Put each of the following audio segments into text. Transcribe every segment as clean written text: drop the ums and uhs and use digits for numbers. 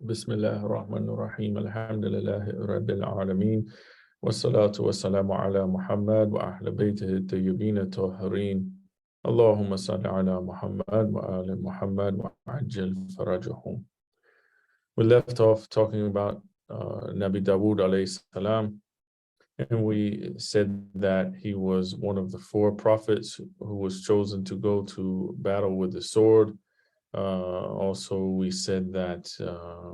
بسم الله الرحمن الرحيم الحمد لله رب العالمين والصلاة والسلام على محمد وأهل بيته الطيبين الطاهرين اللهم صل على محمد وآل محمد وعجل فرجهم. We left off talking about Nabi Dawud alayhi salam, and we said that he was one of the four prophets who was chosen to go to battle with the sword. Also, we said that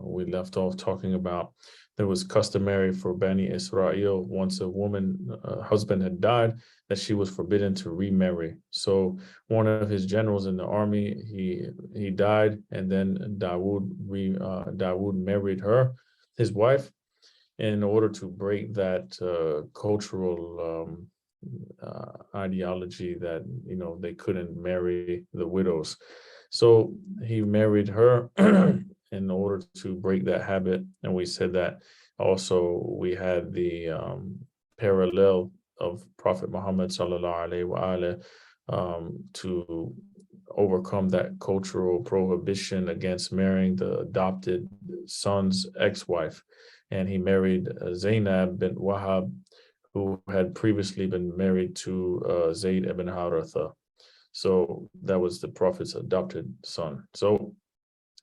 we left off talking about that was customary for Bani Israel once a woman husband had died, that she was forbidden to remarry. So one of his generals in the army, he died, and then Dawood married her, his wife, in order to break that cultural ideology that they couldn't marry the widows. So he married her in order to break that habit. And we said that also we had the parallel of Prophet Muhammad sallallahu alaihi wasallam to overcome that cultural prohibition against marrying the adopted son's ex-wife. And he married Zainab bint Wahab, who had previously been married to Zayd ibn Haritha. So that was the Prophet's adopted son. So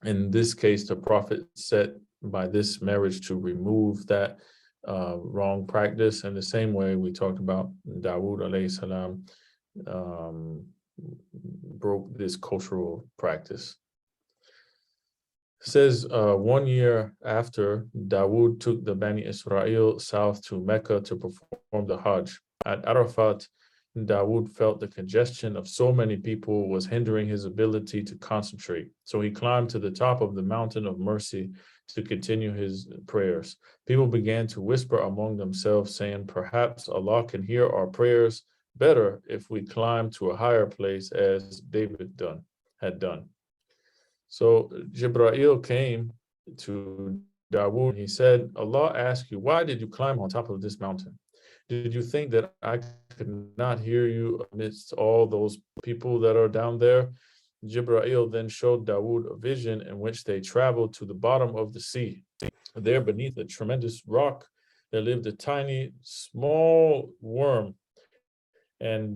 in this case, the Prophet set by this marriage to remove that wrong practice. In the same way we talked about Dawud alayhi salam broke this cultural practice. It says 1 year after, Dawud took the Bani Israel south to Mecca to perform the Hajj. At Arafat, Dawud felt the congestion of so many people was hindering his ability to concentrate. So he climbed to the top of the mountain of mercy to continue his prayers. People began to whisper among themselves, saying, perhaps Allah can hear our prayers better if we climb to a higher place as David had done. So Jibreel came to Dawud. He said, Allah asked you, why did you climb on top of this mountain? Did you think that I could not hear you amidst all those people that are down there? Jibreel then showed Dawud a vision in which they traveled to the bottom of the sea. There, beneath a tremendous rock, there lived a tiny, small worm. And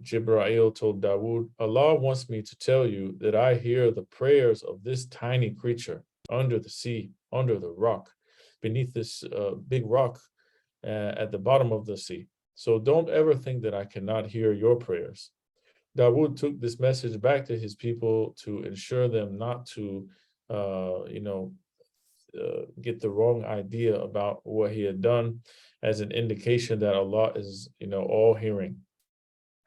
Jibreel told Dawud, Allah wants me to tell you that I hear the prayers of this tiny creature under the sea, under the rock, beneath this big rock at the bottom of the sea. So don't ever think that I cannot hear your prayers. Dawud took this message back to his people to ensure them not to, get the wrong idea about what he had done, as an indication that Allah is, all hearing.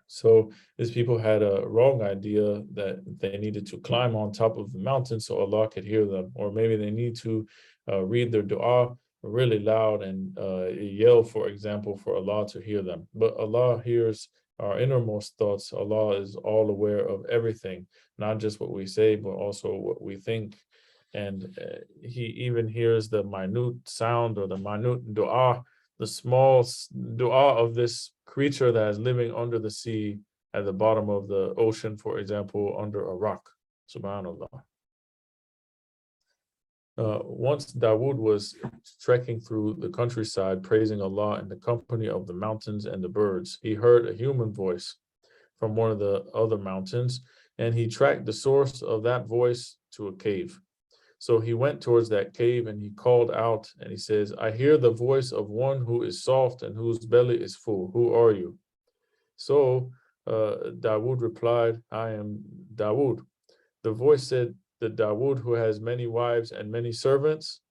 So these people had a wrong idea that they needed to climb on top of the mountain so Allah could hear them, or maybe they need to read their dua really loud and yell, for example, for Allah to hear them. But Allah hears our innermost thoughts. Allah is all aware of everything, not just what we say, but also what we think. And He even hears the minute sound or the minute dua, the small dua of this creature that is living under the sea at the bottom of the ocean, for example, under a rock. Subhanallah. Once Dawood was trekking through the countryside, praising Allah in the company of the mountains and the birds, he heard a human voice from one of the other mountains, and he tracked the source of that voice to a cave. So he went towards that cave and he called out and he says, I hear the voice of one who is soft and whose belly is full. Who are you? So Dawood replied, I am Dawood. The voice said, the Dawood who has many wives and many servants?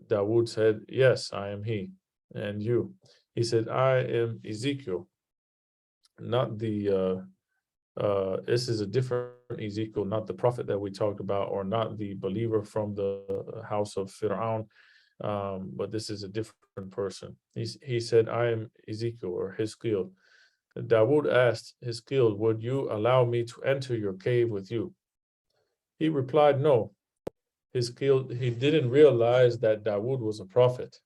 Dawood said, yes, I am he. And you? He said, I am Ezekiel, not the this is a different Ezekiel, not the prophet that we talked about, or not the believer from the house of Fir'aun, but this is a different person. He said, I am Ezekiel, or Hizkiel. Dawood asked Hizkiel, would you allow me to enter your cave with you? He replied, no. Hizkiel, he didn't realize that Dawood was a prophet.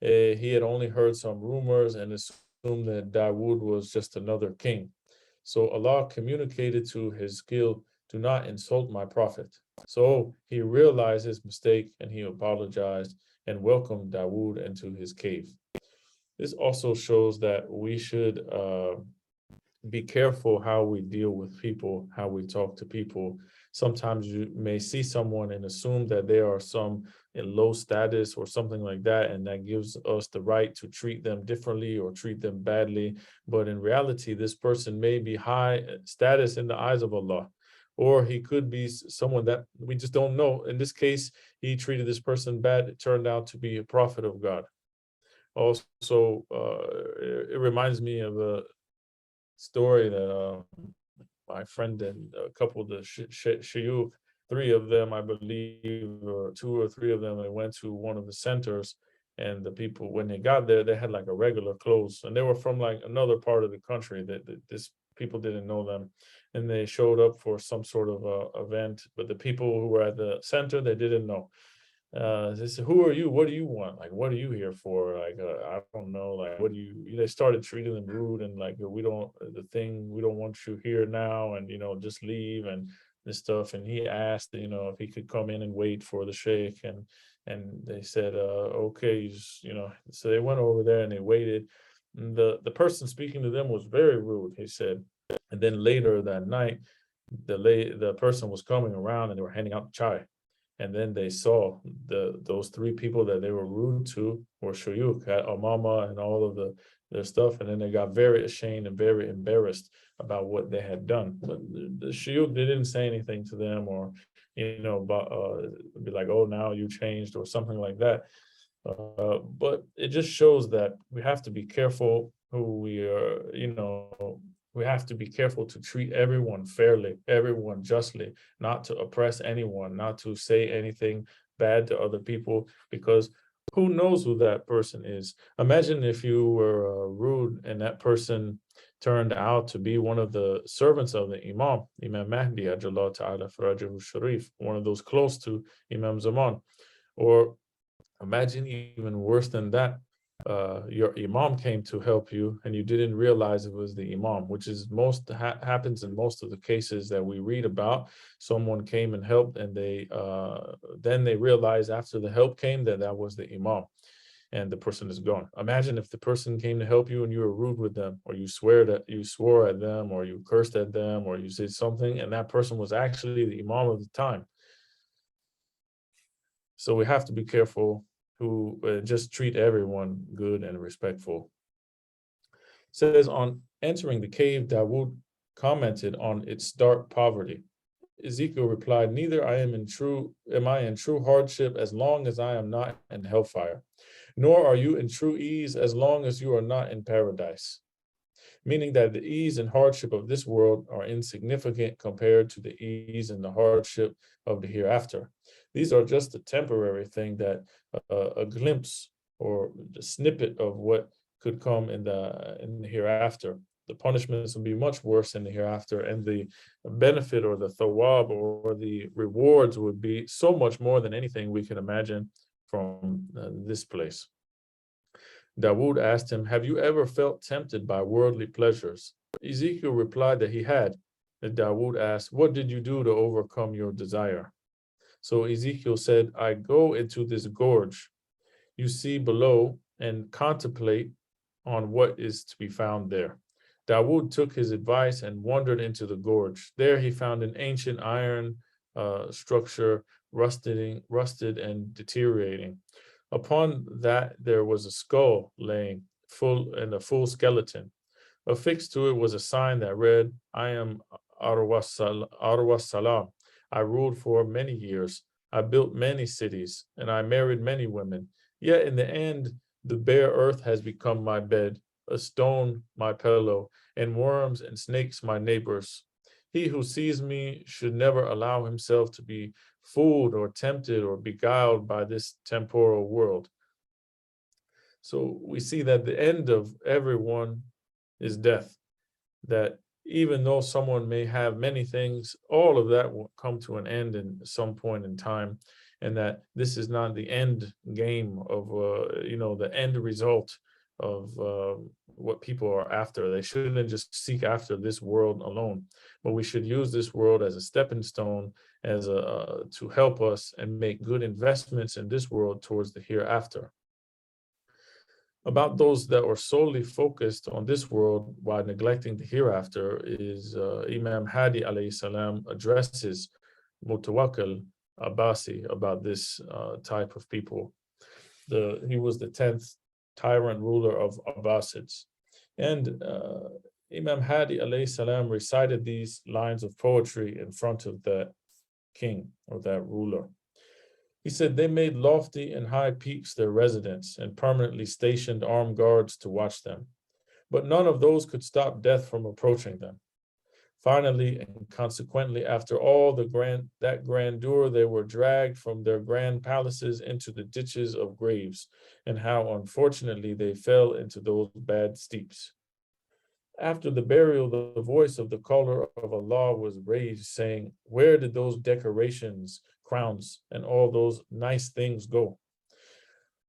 He had only heard some rumors and assumed that Dawood was just another king. So Allah communicated to Hizkiel, do not insult my prophet. So he realized his mistake and he apologized and welcomed Dawud into his cave. This also shows that we should be careful how we deal with people, how we talk to people. Sometimes you may see someone and assume that they are some in low status or something like that, and that gives us the right to treat them differently or treat them badly. But in reality, this person may be high status in the eyes of Allah, or he could be someone that we just don't know. In this case, he treated this person bad. It turned out to be a prophet of God. Also, it reminds me of a story that my friend and a couple of the shuyukh, three of them, I believe, or two or three of them, they went to one of the centers, and the people, when they got there, they had like a regular clothes, and they were from like another part of the country that this people didn't know them, and they showed up for some sort of event, but the people who were at the center, they didn't know. They said, "Who are you? What do you want? Like, what are you here for? Like, I don't know. Like, what do you?" They started treating them rude and like, we don't the thing. We don't want you here now, and just leave and this stuff. And he asked, if he could come in and wait for the sheikh, and they said, "Okay." So they went over there and they waited. And the person speaking to them was very rude. He said, and then later that night, the person was coming around and they were handing out chai, and then they saw those three people that they were rude to were shuyukh, had Amama and all of their stuff, and then they got very ashamed and very embarrassed about what they had done. But the shuyukh, they didn't say anything to them, or but be like, "Oh, now you changed," or something like that. But it just shows that we have to be careful who we are, we have to be careful to treat everyone fairly, everyone justly, not to oppress anyone, not to say anything bad to other people, because who knows who that person is. Imagine if you were rude and that person turned out to be one of the servants of the Imam Mahdi, Ajallah Ta'ala Farajahu Sharif, one of those close to Imam Zaman. Or imagine even worse than that, your imam came to help you and you didn't realize it was the imam, which is happens in most of the cases that we read about. Someone came and helped, and then they realized after the help came that that was the imam, and the person is gone. Imagine if the person came to help you and you were rude with them, or you swore at them, or you cursed at them, or you said something, and that person was actually the imam of the time. So we have to be careful who just treat everyone good and respectful. It says, on entering the cave, Dawud commented on its stark poverty. Ezekiel replied, "Neither am I in true hardship as long as I am not in hellfire, nor are you in true ease as long as you are not in paradise." Meaning that the ease and hardship of this world are insignificant compared to the ease and the hardship of the hereafter. These are just a temporary thing, that a glimpse or a snippet of what could come in the hereafter. The punishments will be much worse in the hereafter, and the benefit or the thawab or the rewards would be so much more than anything we can imagine from this place. Dawud asked him, "Have you ever felt tempted by worldly pleasures?" Ezekiel replied that he had. And Dawud asked, "What did you do to overcome your desire?" So Ezekiel said, "I go into this gorge you see below and contemplate on what is to be found there." Dawud took his advice and wandered into the gorge. There he found an ancient iron structure, rusted and deteriorating. Upon that there was a skull laying in a full skeleton. Affixed to it was a sign that read, "I am Arwas Salam. I ruled for many years. I built many cities, and I married many women. Yet in the end, the bare earth has become my bed, a stone my pillow, and worms and snakes my neighbors. He who sees me should never allow himself to be fooled or tempted or beguiled by this temporal world." So we see that the end of everyone is death, that even though someone may have many things, all of that will come to an end in some point in time, and that this is not the end game of, the end result what people are after. They shouldn't just seek after this world alone, but we should use this world as a stepping stone, as a to help us and make good investments in this world towards the hereafter. About those that are solely focused on this world while neglecting the hereafter is Imam Hadi alayhi salam addresses Mutawakkil Abbasi about this type of people. He was the 10th tyrant ruler of Abbasids. And Imam Hadi alayhi salam recited these lines of poetry in front of that king or that ruler. He said, they made lofty and high peaks their residence and permanently stationed armed guards to watch them. But none of those could stop death from approaching them. Finally, and consequently, after all that grandeur, they were dragged from their grand palaces into the ditches of graves, and how unfortunately they fell into those bad steeps. After the burial, the voice of the caller of Allah was raised, saying, where did those decorations, crowns, and all those nice things go?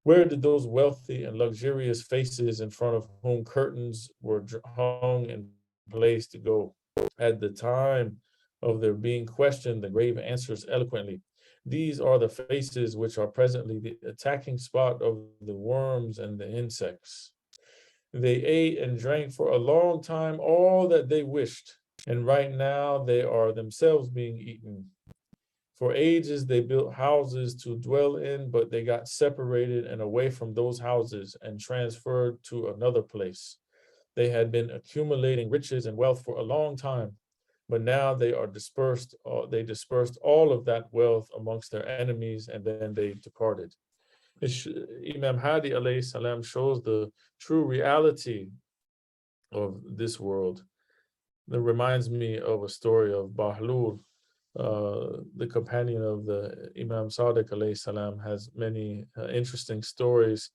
Where did those wealthy and luxurious faces in front of whom curtains were hung and placed to go? At the time of their being questioned, the grave answers eloquently, these are the faces which are presently the attacking spot of the worms and the insects. They ate and drank for a long time all that they wished, and right now they are themselves being eaten. For ages they built houses to dwell in, but they got separated and away from those houses and transferred to another place. They had been accumulating riches and wealth for a long time, but now they are dispersed. They dispersed all of that wealth amongst their enemies, and then they departed. Imam Hadi alayhi salam shows the true reality of this world. That reminds me of a story of Bahlul, the companion of the Imam Sadiq alayhi salam, has many interesting stories.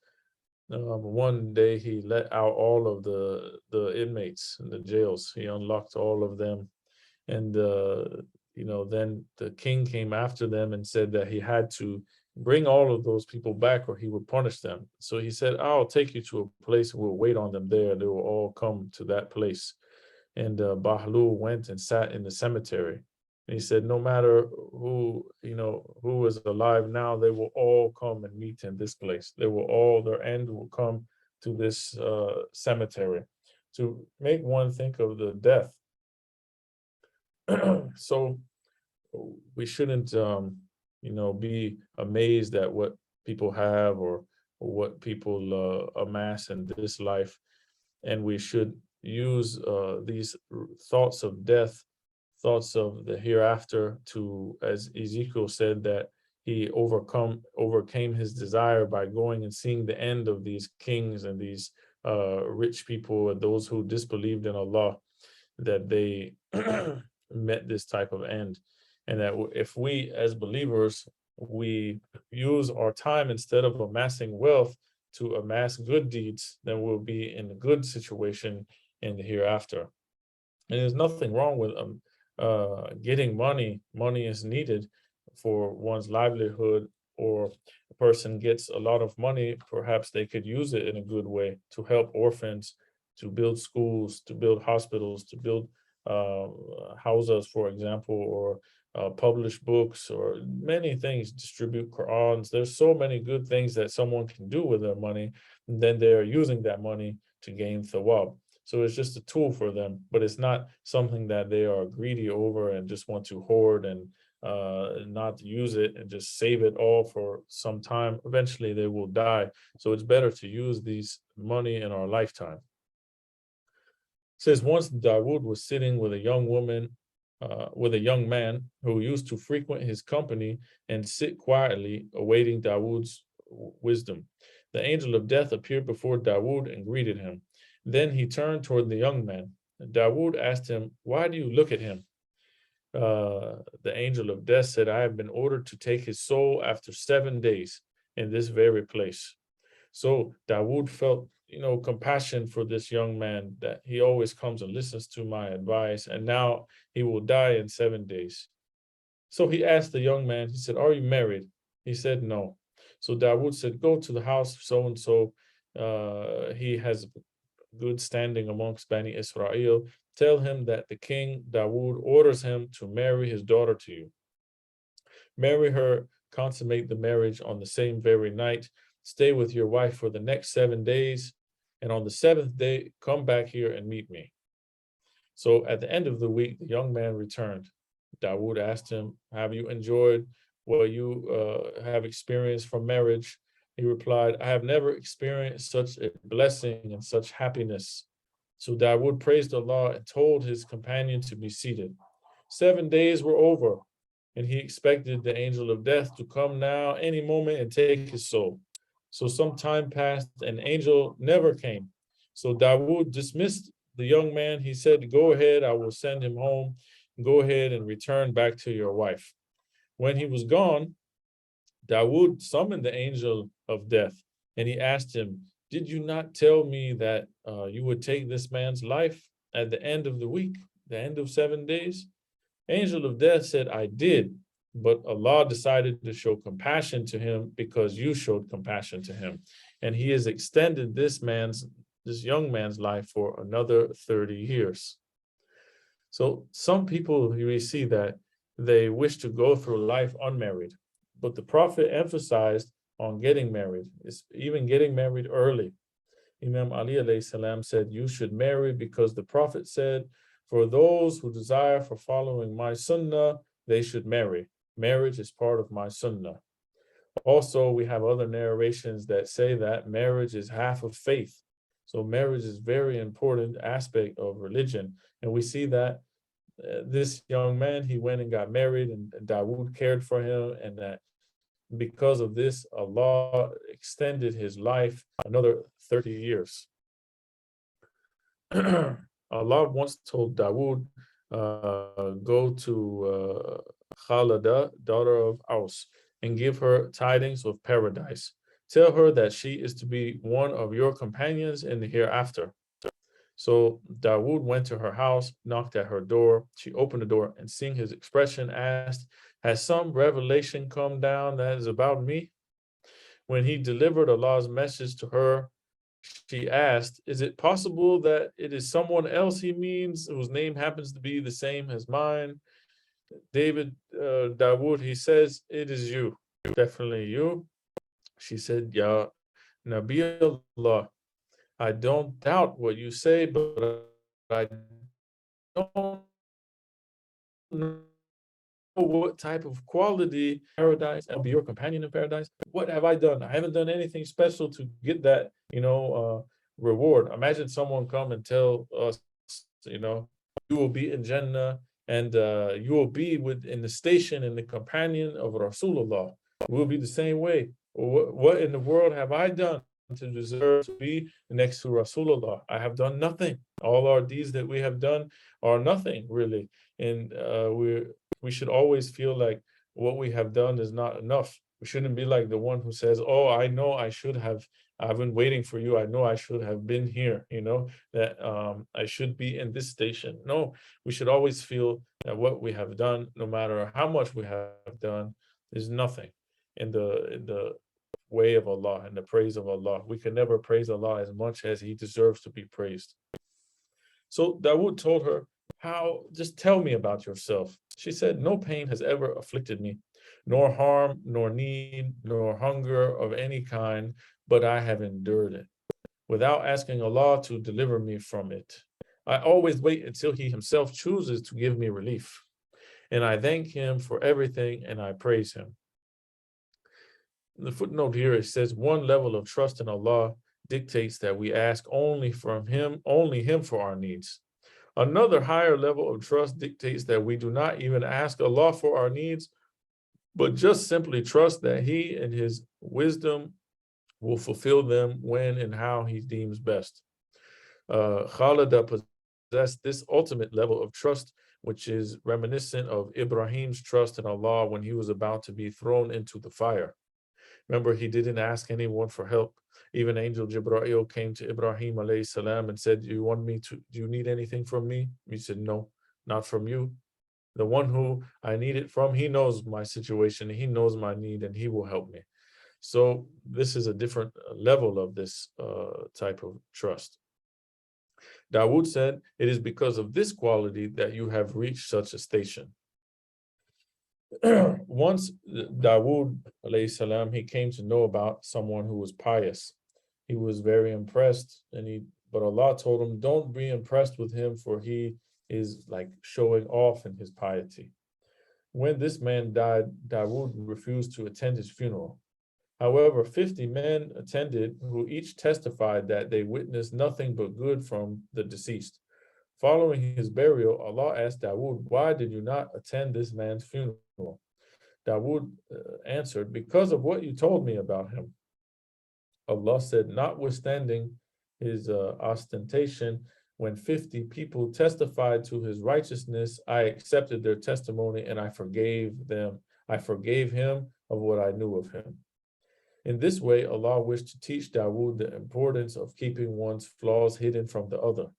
One day he let out all of the inmates in the jails. He unlocked all of them, and then the king came after them and said that he had to bring all of those people back or he would punish them. So he said, I'll take you to a place and we'll wait on them there. They will all come to that place. And Bahlul went and sat in the cemetery. And he said, no matter who is alive now, they will all come and meet in this place. Their end will come to this cemetery, to make one think of the death. So we shouldn't, be amazed at what people have or what people amass in this life. And we should use these thoughts of death, thoughts of the hereafter, to, as Ezekiel said, that he overcame his desire by going and seeing the end of these kings and these rich people and those who disbelieved in Allah, that they met this type of end. And that if we as believers, we use our time instead of amassing wealth to amass good deeds, then we'll be in a good situation in the hereafter. And there's nothing wrong with getting money. Money is needed for one's livelihood, or a person gets a lot of money, perhaps they could use it in a good way to help orphans, to build schools, to build hospitals, to build houses, for example, or publish books, or many things, distribute Qurans. There's so many good things that someone can do with their money, and then they're using that money to gain thawab. So it's just a tool for them, but it's not something that they are greedy over and just want to hoard and not use it and just save it all for some time. Eventually they will die. So it's better to use these money in our lifetime. It says, once Dawud was sitting with a young man who used to frequent his company and sit quietly awaiting Dawud's wisdom. The angel of death appeared before Dawud and greeted him. Then he turned toward the young man. Dawud asked him, why do you look at him? The angel of death said, I have been ordered to take his soul after 7 days in this very place. So Dawud felt, compassion for this young man, that he always comes and listens to my advice, and now he will die in 7 days. So he asked the young man, he said, are you married? He said, no. So Dawud said, go to the house of so-and-so he has good standing amongst Bani Israel. Tell him that the king Dawud orders him to marry his daughter to you. Marry her, consummate the marriage on the same very night. Stay with your wife for the next 7 days, and on the seventh day, come back here and meet me. So at the end of the week, the young man returned. Dawood asked him, have you enjoyed what you have experienced from marriage? He replied, I have never experienced such a blessing and such happiness. So Dawood praised Allah and told his companion to be seated. 7 days were over, and he expected the angel of death to come now any moment and take his soul. So some time passed, and angel never came. So Dawood dismissed the young man. He said, go ahead, I will send him home. Go ahead and return back to your wife. When he was gone, Dawood summoned the angel of death, and he asked him, did you not tell me that you would take this man's life at the end of the week, the end of 7 days? Angel of death said, I did, but Allah decided to show compassion to him because you showed compassion to him. And he has extended this young man's life for another 30 years. So some people, you see that they wish to go through life unmarried, but the Prophet emphasized on getting married, even getting married early. Imam Ali alayhi salam said, you should marry because the Prophet said, for those who desire for following my sunnah, they should marry. Marriage is part of my sunnah. Also, we have other narrations that say that marriage is half of faith. So marriage is a very important aspect of religion. And we see that this young man, he went and got married, and Dawood cared for him, and that because of this, Allah extended his life another 30 years. Allah once told Dawood, go to Khalida, daughter of Aus, and give her tidings of paradise. Tell her that she is to be one of your companions in the hereafter. So Dawood went to her house, knocked at her door. She opened the door and seeing his expression asked, has some revelation come down that is about me? When he delivered Allah's message to her, she asked, is it possible that it is someone else he means whose name happens to be the same as mine? Dawood, he says, it is you, definitely you. She said, Ya Nabi Allah, I don't doubt what you say, but I don't know what type of quality paradise I'll be your companion in paradise. What have I done? I haven't done anything special to get that, reward. Imagine someone come and tell us, you will be in Jannah and you will be in the station and the companion of Rasulullah. We'll be the same way. What in the world have I done to deserve to be next to Rasulullah? I have done nothing. All our deeds that we have done are nothing really. And we should always feel like what we have done is not enough. We shouldn't be like the one who says, oh, I know I've been waiting for you. I know I should have been here, that I should be in this station. No, we should always feel that what we have done, no matter how much we have done, is nothing in the way of Allah and the praise of Allah. We can never praise Allah as much as he deserves to be praised. So Dawood told her, just tell me about yourself. She said, no pain has ever afflicted me, nor harm, nor need, nor hunger of any kind, but I have endured it without asking Allah to deliver me from it. I always wait until he himself chooses to give me relief. And I thank him for everything and I praise him. The footnote here, it says one level of trust in Allah dictates that we ask only him for our needs. Another higher level of trust dictates that we do not even ask Allah for our needs, but just simply trust that he in his wisdom will fulfill them when and how he deems best. Khalida possessed this ultimate level of trust, which is reminiscent of Ibrahim's trust in Allah when he was about to be thrown into the fire. Remember, he didn't ask anyone for help. Even Angel Jibreel came to Ibrahim alayhi salam and said, do you need anything from me? He said, no, not from you. The one who I need it from, he knows my situation, he knows my need, and he will help me. So this is a different level of this type of trust. Dawud said, "It is because of this quality that you have reached such a station." Once Dawud alayhi salam, he came to know about someone who was pious. He was very impressed, but Allah told him, "Don't be impressed with him, for he is like showing off in his piety." When this man died, Dawud refused to attend his funeral. However, 50 men attended, who each testified that they witnessed nothing but good from the deceased. Following his burial, Allah asked Dawud, "Why did you not attend this man's funeral?" Dawud answered, "Because of what you told me about him." Allah said, "Notwithstanding his ostentation, when 50 people testified to his righteousness, I accepted their testimony and I forgave them. I forgave him of what I knew of him." In this way, Allah wished to teach Dawud the importance of keeping one's flaws hidden from the other.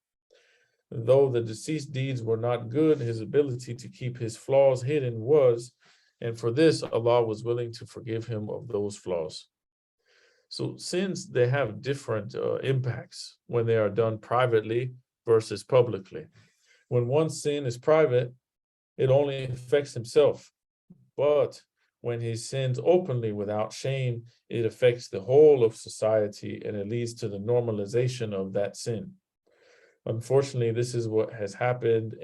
Though the deceased deeds were not good, his ability to keep his flaws hidden was, and for this, Allah was willing to forgive him of those flaws. So sins, they have different impacts when they are done privately versus publicly. When one sin is private, it only affects himself. But when he sins openly without shame, it affects the whole of society and it leads to the normalization of that sin. Unfortunately, this is what has happened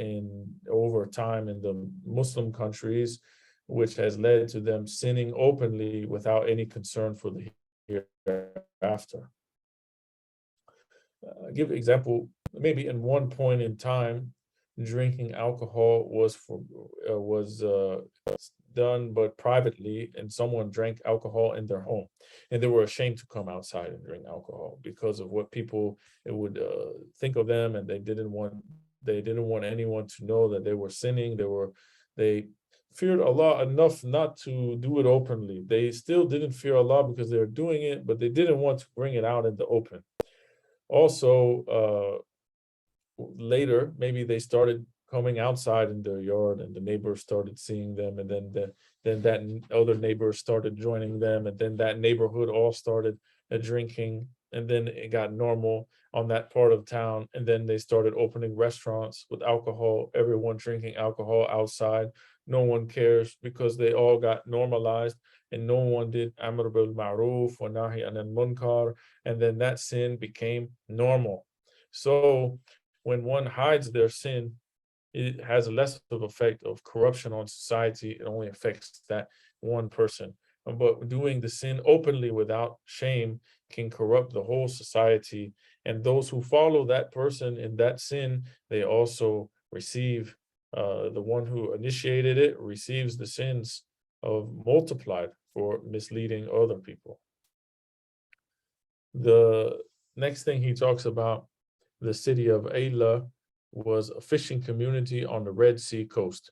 over time in the Muslim countries, which has led to them sinning openly without any concern for the hereafter. Give example, maybe in one point in time, drinking alcohol was done but privately, and someone drank alcohol in their home, and they were ashamed to come outside and drink alcohol because of what people would think of them, and they didn't want anyone to know that they were sinning. They feared Allah enough not to do it openly. They still didn't fear Allah because they were doing it, but they didn't want to bring it out in the open. Also, later, maybe they started coming outside in their yard and the neighbors started seeing them, and then that other neighbor started joining them, and then that neighborhood all started drinking, and then it got normal on that part of town, and then they started opening restaurants with alcohol, everyone drinking alcohol outside. No one cares because they all got normalized, and no one did amr bil ma'ruf wa nahi anil munkar, and then that sin became normal. So when one hides their sin, it has less of effect of corruption on society. It only affects that one person. But doing the sin openly without shame can corrupt the whole society. And those who follow that person in that sin, they also receive, the one who initiated it receives the sins of multiplied for misleading other people. The next thing he talks about, the city of Ayla was a fishing community on the Red Sea coast.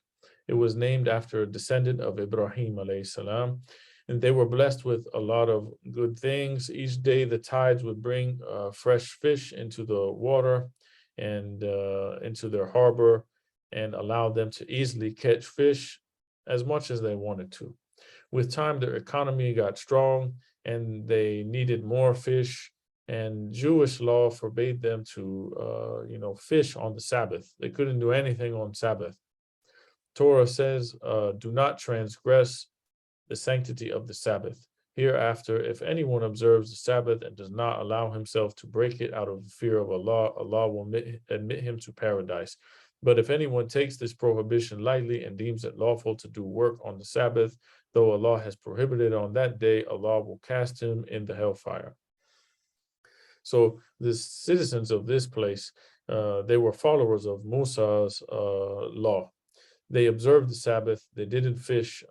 It was named after a descendant of Ibrahim alayhi salam, and they were blessed with a lot of good things. Each day the tides would bring fresh fish into the water and into their harbor and allow them to easily catch fish as much as they wanted to. With time, their economy got strong and they needed more fish, and Jewish law forbade them to fish on the Sabbath. They couldn't do anything on Sabbath. Torah says, "Do not transgress the sanctity of the Sabbath. Hereafter, if anyone observes the Sabbath and does not allow himself to break it out of fear of Allah, Allah will admit him to paradise. But if anyone takes this prohibition lightly and deems it lawful to do work on the Sabbath, though Allah has prohibited on that day, Allah will cast him in the hellfire." So the citizens of this place, they were followers of Musa's law. They observed the Sabbath. They didn't fish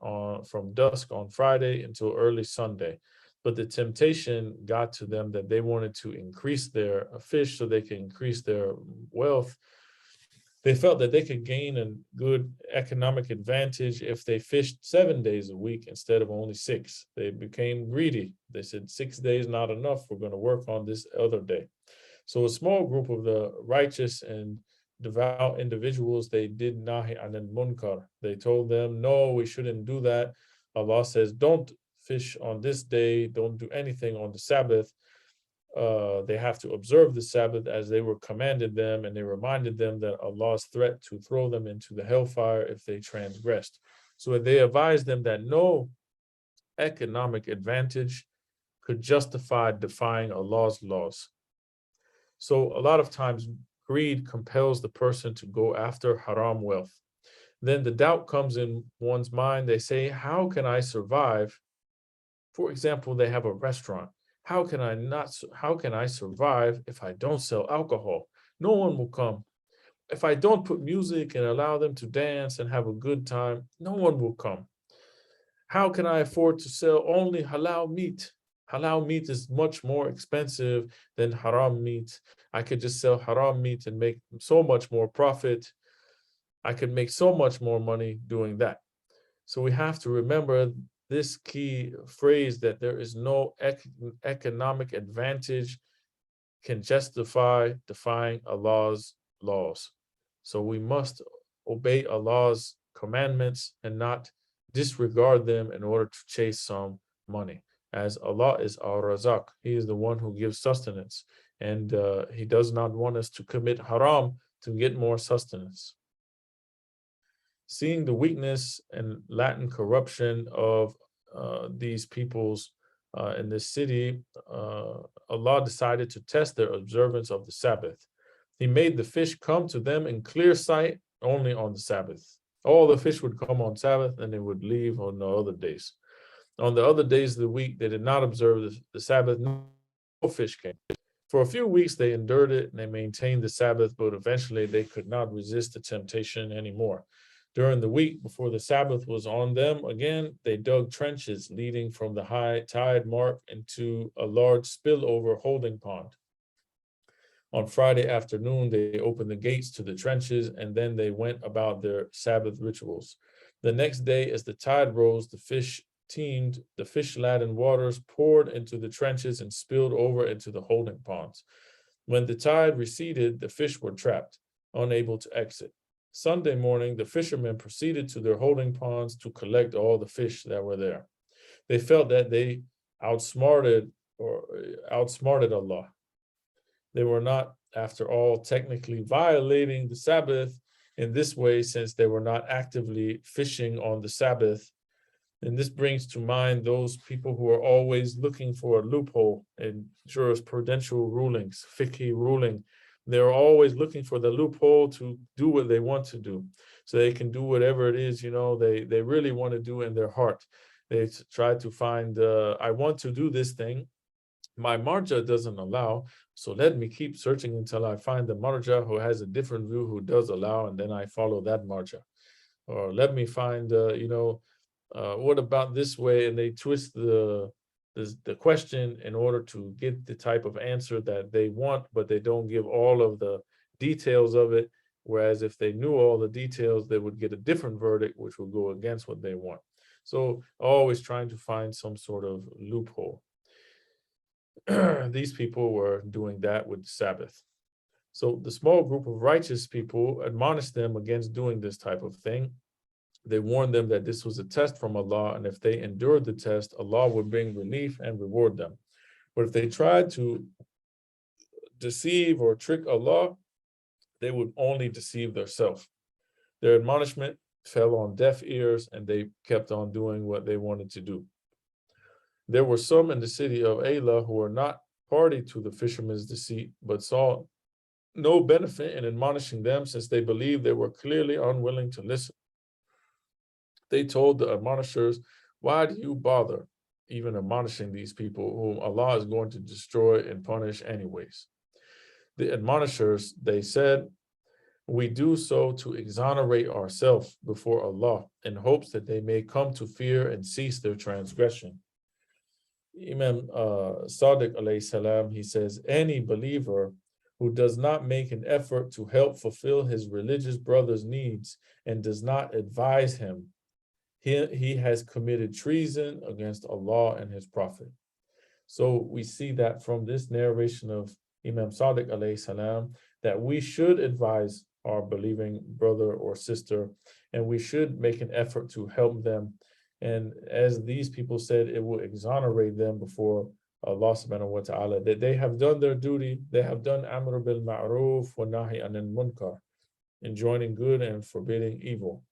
from dusk on Friday until early Sunday. But the temptation got to them that they wanted to increase their fish so they could increase their wealth. They felt that they could gain a good economic advantage if they fished 7 days a week instead of only 6. They became greedy. They said 6 days not enough. We're going to work on this other day. So a small group of the righteous and devout individuals, they did nahi anil munkar. They told them, no, we shouldn't do that. Allah says, don't fish on this day, don't do anything on the Sabbath. They have to observe the Sabbath as they were commanded them, and they reminded them that Allah's threat to throw them into the hellfire if they transgressed. So they advised them that no economic advantage could justify defying Allah's laws. So a lot of times greed compels the person to go after haram wealth. Then the doubt comes in one's mind. They say, how can I survive? For example, they have a restaurant. How can I survive if I don't sell alcohol? No one will come. If I don't put music and allow them to dance and have a good time, no one will come. How can I afford to sell only halal meat? Halal meat is much more expensive than haram meat. I could just sell haram meat and make so much more profit. I could make so much more money doing that. So we have to remember this key phrase that there is no economic advantage can justify defying Allah's laws. So we must obey Allah's commandments and not disregard them in order to chase some money. As Allah is our Razak, He is the one who gives sustenance, and He does not want us to commit haram to get more sustenance. Seeing the weakness and latent corruption of these peoples in this city, Allah decided to test their observance of the Sabbath. He made the fish come to them in clear sight only on the Sabbath. All the fish would come on Sabbath and they would leave on the other days. On the other days of the week, they did not observe the Sabbath. No fish came. For a few weeks, they endured it and they maintained the Sabbath, but eventually they could not resist the temptation anymore. During the week before the Sabbath was on them again, they dug trenches leading from the high tide mark into a large spillover holding pond. On Friday afternoon, they opened the gates to the trenches and then they went about their Sabbath rituals. The next day, as the tide rose, the fish teemed, the fish-laden waters poured into the trenches and spilled over into the holding ponds. When the tide receded, the fish were trapped, unable to exit. Sunday morning, the fishermen proceeded to their holding ponds to collect all the fish that were there. They felt that they outsmarted Allah. They were not, after all, technically violating the Sabbath in this way, since they were not actively fishing on the Sabbath. And this brings to mind those people who are always looking for a loophole in jurisprudential rulings, fiqh ruling. They're always looking for the loophole to do what they want to do. So they can do whatever it is, they really want to do in their heart. They try to find, I want to do this thing. My marja doesn't allow, so let me keep searching until I find the marja who has a different view who does allow, and then I follow that marja. Or let me find, what about this way? And they twist the question in order to get the type of answer that they want, but they don't give all of the details of it. Whereas if they knew all the details, they would get a different verdict, which would go against what they want. So always trying to find some sort of loophole. These people were doing that with Sabbath. So the small group of righteous people admonished them against doing this type of thing. They warned them that this was a test from Allah, and if they endured the test, Allah would bring relief and reward them. But if they tried to deceive or trick Allah, they would only deceive themselves. Their admonishment fell on deaf ears, and they kept on doing what they wanted to do. There were some in the city of Ayla who were not party to the fishermen's deceit, but saw no benefit in admonishing them, since they believed they were clearly unwilling to listen. They told the admonishers, why do you bother even admonishing these people whom Allah is going to destroy and punish anyways? The admonishers, they said, we do so to exonerate ourselves before Allah in hopes that they may come to fear and cease their transgression. Imam Sadiq alayhi salam, he says, any believer who does not make an effort to help fulfill his religious brother's needs and does not advise him, he has committed treason against Allah and his Prophet. So we see that from this narration of Imam Sadiq alayhi salam, that we should advise our believing brother or sister, and we should make an effort to help them And as these people said, it will exonerate them before Allah subhanahu wa ta'ala, that they have done their duty, they have done amr bil ma'ruf wa nahi anil munkar, enjoining good and forbidding evil.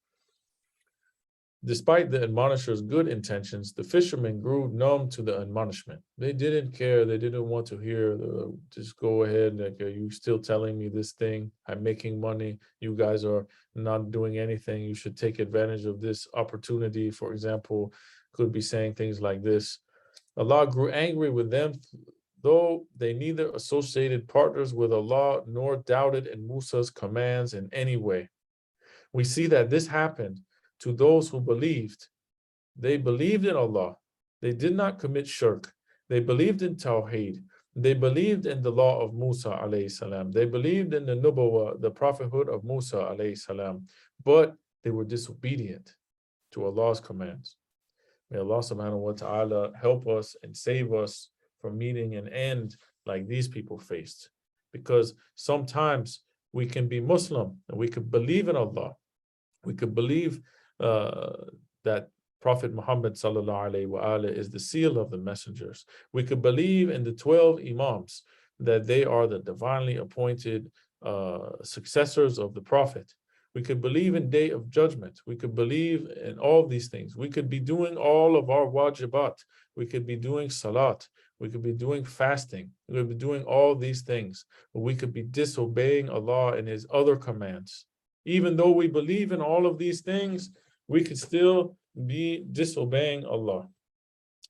Despite the admonisher's good intentions, the fishermen grew numb to the admonishment. They didn't care. They didn't want to hear. Just go ahead. Like, are you still telling me this thing? I'm making money. You guys are not doing anything. You should take advantage of this opportunity. For example, could be saying things like this. Allah grew angry with them, though they neither associated partners with Allah nor doubted in Musa's commands in any way. We see that this happened to those who believed. They believed in Allah. They did not commit shirk. They believed in Tawheed. They believed in the law of Musa alayhi salam. They believed in the Nubuwwah, the prophethood of Musa alayhi salam. But they were disobedient to Allah's commands. May Allah subhanahu wa ta'ala help us and save us from meeting an end like these people faced. Because sometimes we can be Muslim and we could believe in Allah. We could believe that Prophet Muhammad sallallahu alaihi wasallam is the seal of the messengers. We could believe in the 12 Imams, that they are the divinely appointed successors of the Prophet. We could believe in Day of Judgment. We could believe in all these things. We could be doing all of our wajibat. We could be doing salat. We could be doing fasting. We could be doing all these things. But we could be disobeying Allah and His other commands. Even though we believe in all of these things, we could still be disobeying Allah.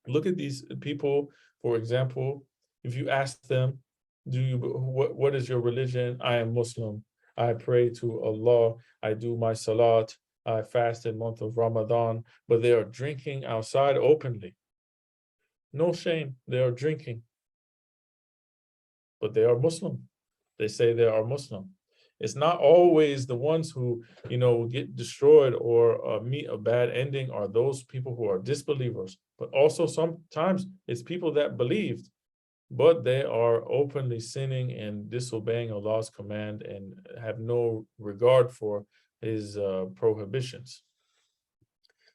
Look at these people, for example, if you ask them, what is your religion? I am Muslim. I pray to Allah. I do my salat. I fast in month of Ramadan, but they are drinking outside openly. No shame, they are drinking. But they are Muslim. They say they are Muslim. It's not always the ones who, get destroyed or meet a bad ending are those people who are disbelievers. But also sometimes it's people that believed, but they are openly sinning and disobeying Allah's command and have no regard for His prohibitions.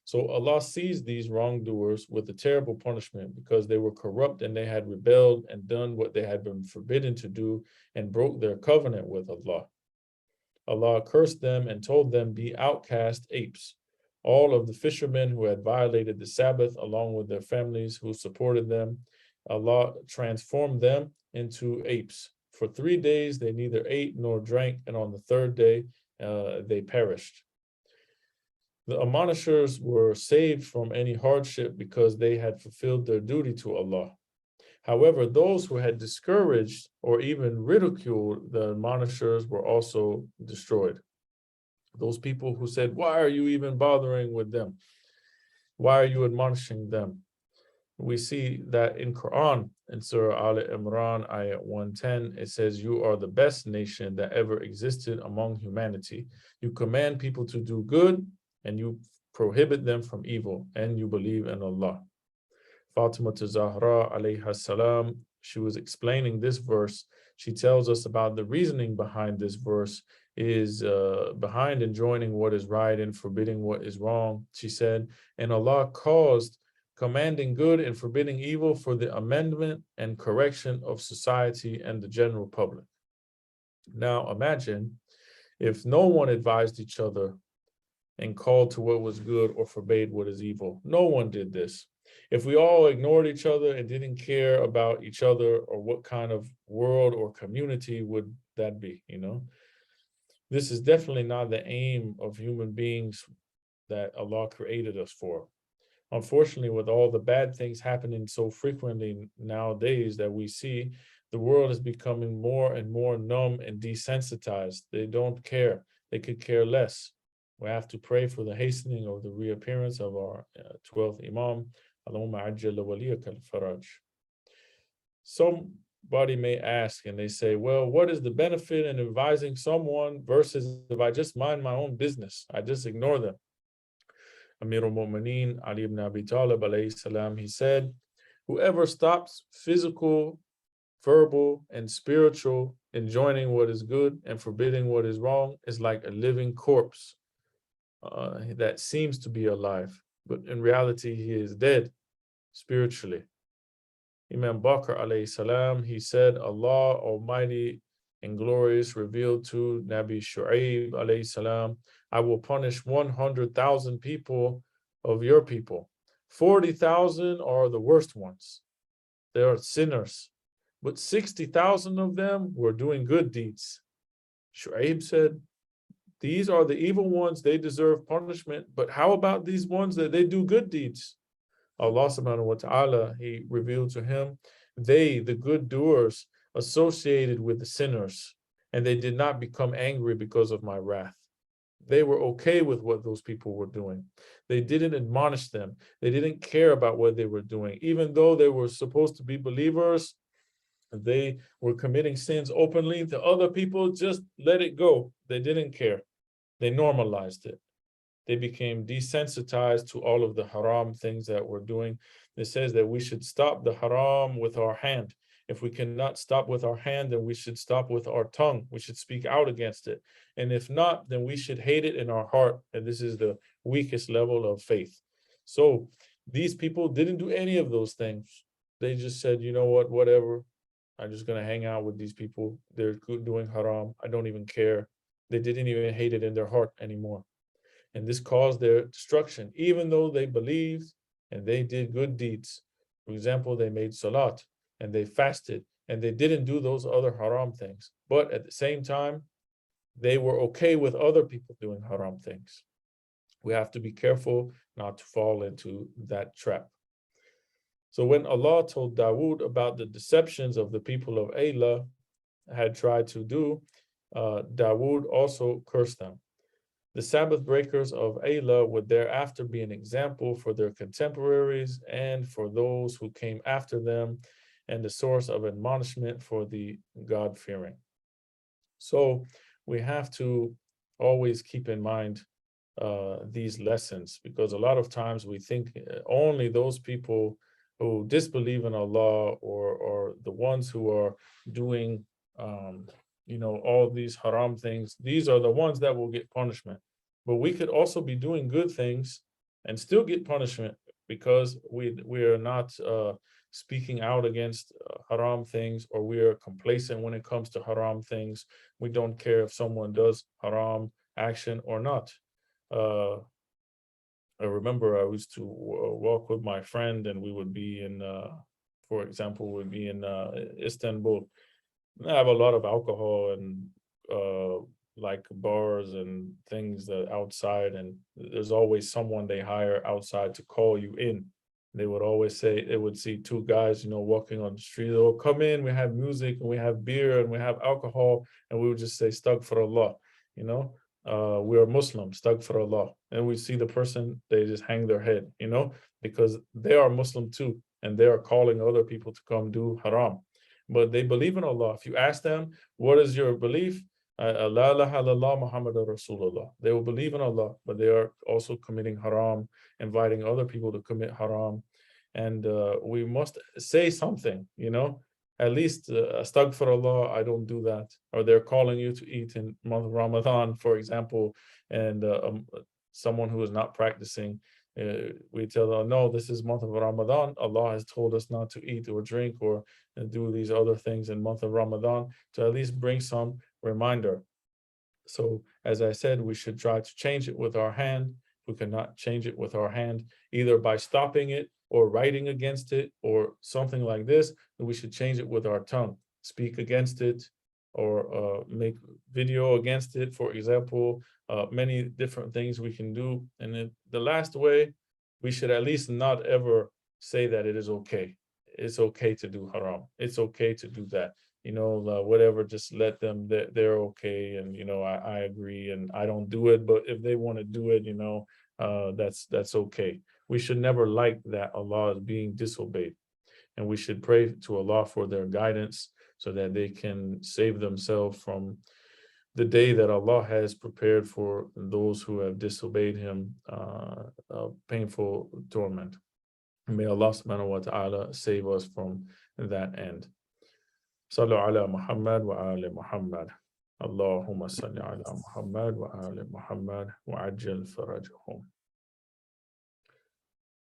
So Allah sees these wrongdoers with a terrible punishment because they were corrupt and they had rebelled and done what they had been forbidden to do and broke their covenant with Allah. Allah cursed them and told them, be outcast apes. All of the fishermen who had violated the Sabbath, along with their families who supported them, Allah transformed them into apes. For 3 days they neither ate nor drank, and on the third day they perished. The admonishers were saved from any hardship because they had fulfilled their duty to Allah. However, those who had discouraged or even ridiculed the admonishers were also destroyed. Those people who said, why are you even bothering with them? Why are you admonishing them? We see that in Quran, in Surah Al Imran, ayat 110, it says, you are the best nation that ever existed among humanity. You command people to do good and you prohibit them from evil, and you believe in Allah. Fatima Zahra alayha salam, she was explaining this verse. She tells us about the reasoning behind this verse is behind enjoining what is right and forbidding what is wrong. She said, and Allah caused commanding good and forbidding evil for the amendment and correction of society and the general public. Now imagine if no one advised each other and called to what was good or forbade what is evil. No one did this. If we all ignored each other and didn't care about each other, or what kind of world or community would that be, This is definitely not the aim of human beings that Allah created us for. Unfortunately, with all the bad things happening so frequently nowadays that we see, the world is becoming more and more numb and desensitized. They don't care. They could care less. We have to pray for the hastening of the reappearance of our 12th Imam. Somebody may ask and they say, well, what is the benefit in advising someone versus if I just mind my own business? I just ignore them. Amir al-Mu'mineen Ali ibn Abi Talib alayhi salam, he said, whoever stops physical, verbal, and spiritual enjoining what is good and forbidding what is wrong is like a living corpse that seems to be alive. but in reality, he is dead spiritually. Imam Bakr alayhi salam, he said, Allah Almighty and glorious revealed to Nabi Shu'aib alayhi salam, I will punish 100,000 people of your people. 40,000 are the worst ones. They are sinners. But 60,000 of them were doing good deeds. Shu'aib said, these are the evil ones, they deserve punishment. But how about these ones that they do good deeds? Allah subhanahu wa ta'ala, he revealed to him, they, the good doers, associated with the sinners, and they did not become angry because of my wrath. They were okay with what those people were doing. They didn't admonish them. They didn't care about what they were doing. Even though they were supposed to be believers, they were committing sins openly to other people, just let it go. They didn't care. They normalized it. They became desensitized to all of the haram things that we're doing. It says that we should stop the haram with our hand. If we cannot stop with our hand, then we should stop with our tongue. We should speak out against it. And if not, then we should hate it in our heart. And this is the weakest level of faith. So these people didn't do any of those things. They just said, you know what, whatever. I'm just going to hang out with these people. They're doing haram. I don't even care. They didn't even hate it in their heart anymore. And this caused their destruction, even though they believed and they did good deeds. For example, they made salat and they fasted and they didn't do those other haram things. But at the same time, they were okay with other people doing haram things. We have to be careful not to fall into that trap. So when Allah told Dawud about the deceptions of the people of Ayla had tried to do, Dawud also cursed them. The Sabbath breakers of Ayla would thereafter be an example for their contemporaries and for those who came after them, and the source of admonishment for the God-fearing. So we have to always keep in mind these lessons, because a lot of times we think only those people who disbelieve in Allah or the ones who are doing all these haram things, these are the ones that will get punishment. But we could also be doing good things and still get punishment, because we are not speaking out against haram things, or we are complacent when it comes to haram things. We don't care if someone does haram action or not. I remember I used to walk with my friend, and we would be in, for example, we'd be in Istanbul. I have a lot of alcohol and like bars and things that outside, and there's always someone they hire outside to call you in. They would always say, they would see two guys, walking on the street. They'll come in, we have music and we have beer and we have alcohol, and we would just say, Astaghfirullah, we are Muslim, Astaghfirullah. And we see the person, they just hang their head, because they are Muslim too, and they are calling other people to come do haram. But they believe in Allah. If you ask them, what is your belief? La ilaha illallah Muhammadur Rasulullah. They will believe in Allah, but they are also committing haram, inviting other people to commit haram. And we must say something, at least astaghfirullah, I don't do that. Or they're calling you to eat in month of Ramadan, for example, and someone who is not practicing, we tell them, no, this is month of Ramadan. Allah has told us not to eat or drink or do these other things in month of Ramadan, to at least bring some reminder. So as I said, we should try to change it with our hand. We cannot change it with our hand, either by stopping it or writing against it or something like this. We should change it with our tongue, speak against it, or make video against it, for example. Many different things we can do. And then the last way, we should at least not ever say that it is okay. It's okay to do haram. It's okay to do that. Whatever, just let them, they're okay. And, I agree and I don't do it, but if they want to do it, that's okay. We should never like that Allah is being disobeyed. And we should pray to Allah for their guidance, so that they can save themselves from the day that Allah has prepared for those who have disobeyed Him, a painful torment. May Allah subhanahu wa ta'ala save us from that end. Sallu ala Muhammad wa ali Muhammad. Allahumma salli ala Muhammad wa ali Muhammad wa ajil farajahum.